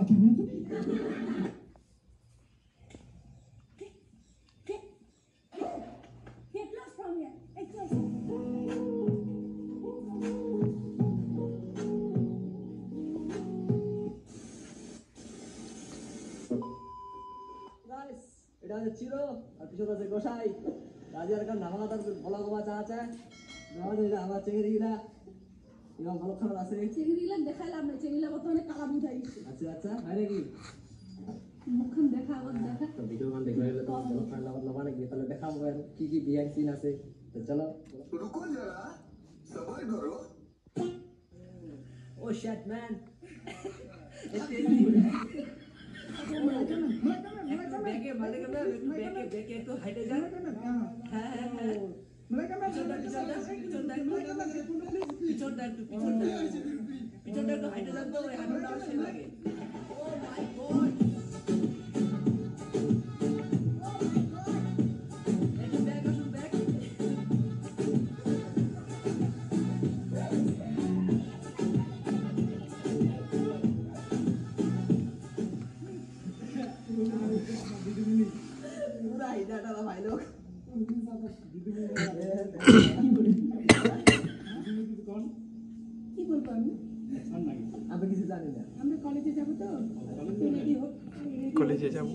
এটা হচ্ছে চিরো আর পিছনে আছে গোসাই রাজিয়ার কার নামা তার বলা গোবা চা আছে আমার চেঙ্গিরা এরকম ভালো খাবার আছে চেঙ্গিলা দেখাইলাম না চেঙ্গিলা বর্তমানে কালা বুঝাই আচ্ছা আচ্ছা হয় নাকি মুখখান দেখা আবার দেখা তো ভিডিও গান দেখে গেলে তো ভালো খাবার লাগা নাকি তাহলে দেখাবো কি কি বিহাইন্ড সিন আছে তো চলো रुको जरा सबर करो ও শিট ম্যান ব্যাকে মানে কেমন ব্যাকে একটু হাইটে যান হ্যাঁ হ্যাঁ হ্যাঁ পিছনটা একটু হাইটে যান তো ওই হাঁটুটা সে লাগে ও মাই গড भाई लोग কি বলবো আমি আমি কিছু জানি না আমরা কলেজে যাব তো রেডি হোক কলেজে যাব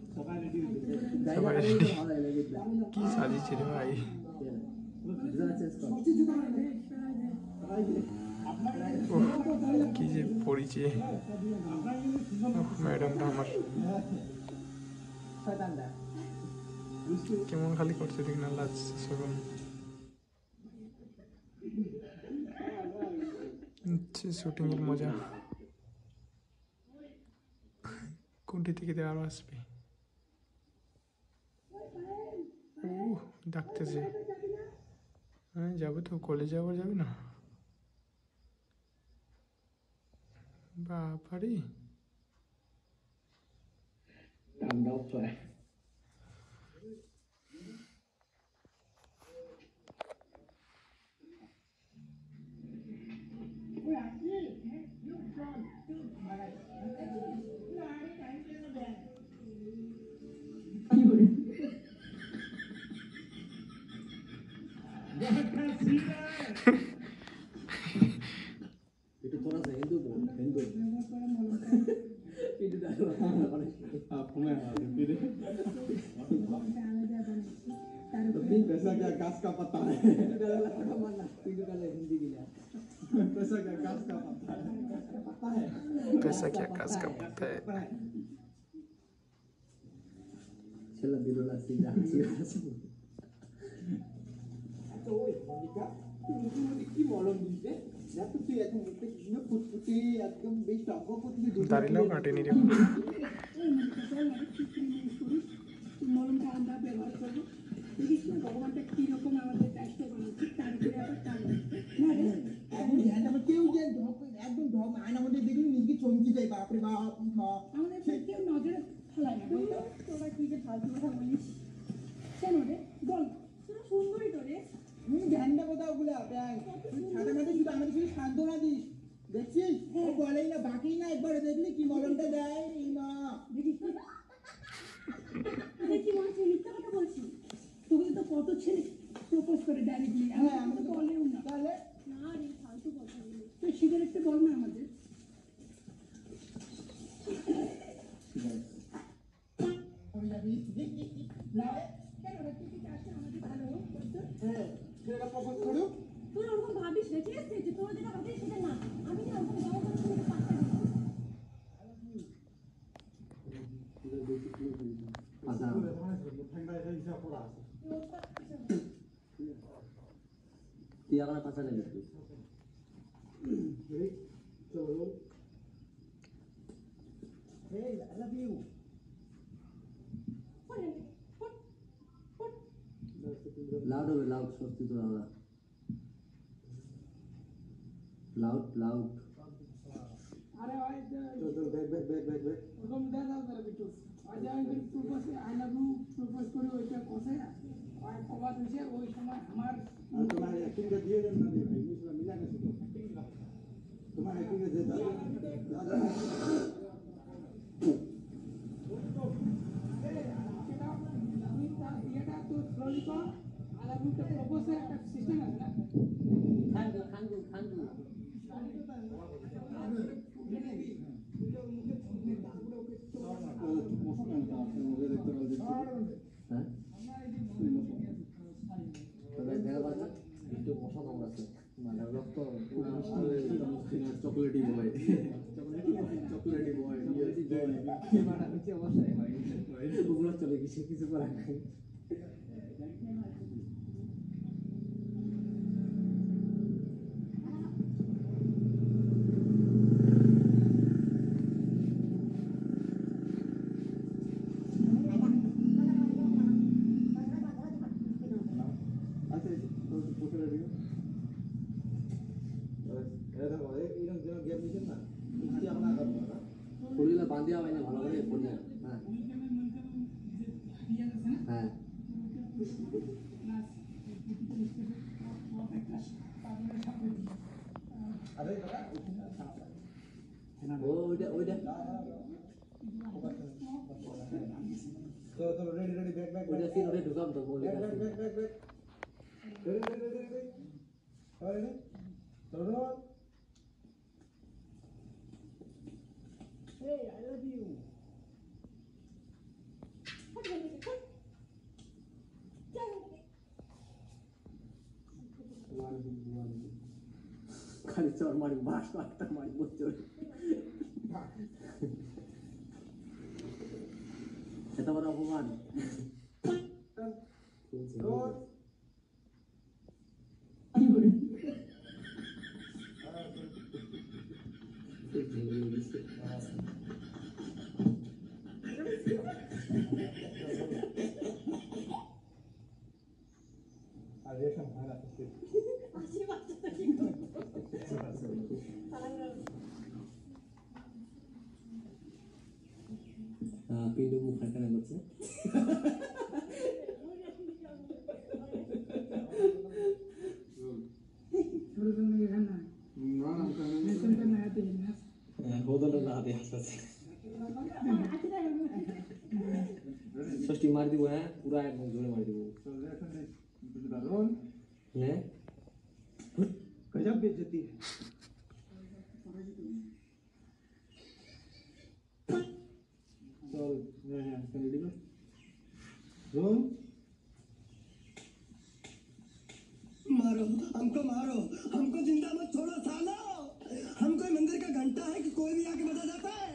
সবাই রেডি কি সাজিয়েছে রে ভাই কি যে পড়িছে ম্যাডামটা আমার কেমন খালি করছে দেখ না লাগছে সবাই শুটিং এর মজা কোনটি থেকে আরো আসবে ডাকতেছে হ্যাঁ যাবো তো কলেজে আবার যাবি না বাবারে itu थोड़ा सा हिंदू बोल हिंदू itu dah आपको मैं फिर lebih पैसा क्या घास का पत्ता है itu dah लगा mana itu kalau Hindi gila पैसा क्या घास का पत्ता है पैसा क्या घास का पत्ता है चलो बिरोला सीधा तो मोनिका কি মলম দিতে যত তুই এখন মুখে কিনো ফুটফুটে একদম বেশ টক করতে দাঁড়িয়েও কাটেনি রে মলমটা আমরা ব্যবহার করবো দেখিস না ভগবানটা কিরকম আমাদের কষ্ট বানাচ্ছে তার উপরে আবার টান এখন ধ্যান আমার কেউ যে একদম ঢক আয়নার মধ্যে দেখলি নিজেকে চমকি যায় বাপরে বাপ আমাদের কেউ নজরে ফেলায় না বলতো তোরা কি যে ফালতু কথা বলিস কেন রে বল তোরা সুন্দরী তো রে ধ্যানটা কোথাও ওগুলা সাদা মাঝে শুধু আমাদের শুধু সান্ত্বনা দিস দেখছিস ও বলেই না বাকি না একবার দেখলি কি মলমটা দেয় এই মা দেখিস না দেখি মনে হচ্ছে মিথ্যা কথা বলছি তোকে তো কত ছেলে প্রপোজ করে ডাইরেক্টলি হ্যাঁ আমাকে তো বলেও না তাহলে না রে ফালতু কথা বলি তুই সিগারেটটা বল না আমাদের কেন রে তুই কি চাস আমাদের ভালো হ্যাঁ সেটা প্রপোজ করুক তুই ওরকম ভাবিস না ঠিক আছে যে তোর যেটা ভাবিস সেটা না আমি না ওরকম যাওয়া করে তোকে পাত্তা dia akan pasal lagi tu hey I love you loud over loud সত্যি তো আলাদা loud अरे भाई चल बैठ ওরকম দেখ না মেরে বিটু আজ আমি propose I love you propose করে ওইটা কোথায় আর কবার হইছে ওই সময় আমার তোমার অ্যাক্টিংটা দিয়ে দেন না চকলেটি বয় অবশ্যই হয় চলে কিছু কিছু করার নাই। ফুলগুলো বাঁধিয়া হয় না ভালো করে ফুলিয়া। হ্যাঁ হ্যাঁ ওইটা ওইটা ওইটা সিন ওটা ঢুকাম তো বলে খালি চর মারি বাস একটা মারি বলছে এত বড় অপমান। পিন্ডু মুখ খাটানো করছে। ষষ্ঠী মার দিব। হ্যাঁ পুরা একদম জোরে মার দিব। হ্যাঁ गजब बेइज्जती है। चल रेडी कर रोल। मारो हमको जिंदा मत छोड़ो सालो। हम कोई मंदिर का घंटा है कि कोई भी आके बजा जाता है।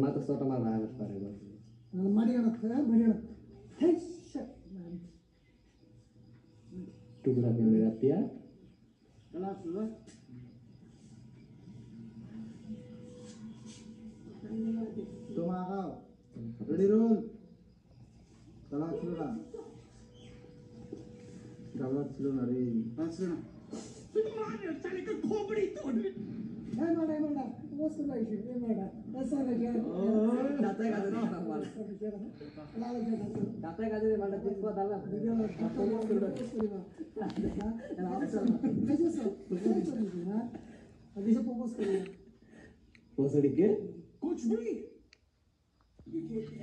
मात्र छोटा मार रहा है पारेगा टुकड़ा के मेरा पिया तुम आ आओ रेडी रोल। चला ছিল না গাওয়া ছিল না রে ছিল না साले का खोपड़ी तोड़। दाता काजरे माल दाता काजरे माल दिन को दाला पोसड़ी के कुछ भी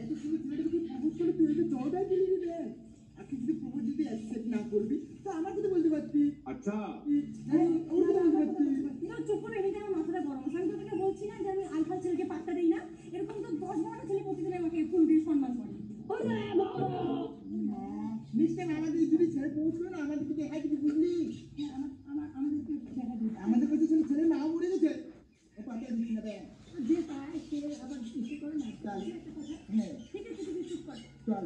এত সুন্দর ছেলেটাকে প্রপোজ করে তুই তো জর্দাই দিলি রে। আজকে যদি প্রপোজ যদি অ্যাকসেপ্ট না করবি তো আমার কথা বলতে পারতি। আচ্ছা ওর কথা বলতে পারতি না চুপ করে এদিকে আমার মাথাটা গরম আছে। আমি তোকে বলছি না যে আমি আলফা ছেলেকে পাত্তা দেই না। এরকম তো 10-12টা ছেলে প্রতিদিন আমাকে ফুল দিয়ে সম্মান করে। নিশ্চয় আমাদের যদি ছেলে পৌঁছবে না আমাদেরকে দেখাই দিবি বুঝলি। আমাদেরকে দেখা দিই। আমাদের কাছে ছেলে না মরে গেছে ও পাতা দিচ্ছি না দেখ যে পায় সে আবার কিছু করে না। চল একটা কথা হ্যাঁ ঠিক আছে তুই চুপ কর। চল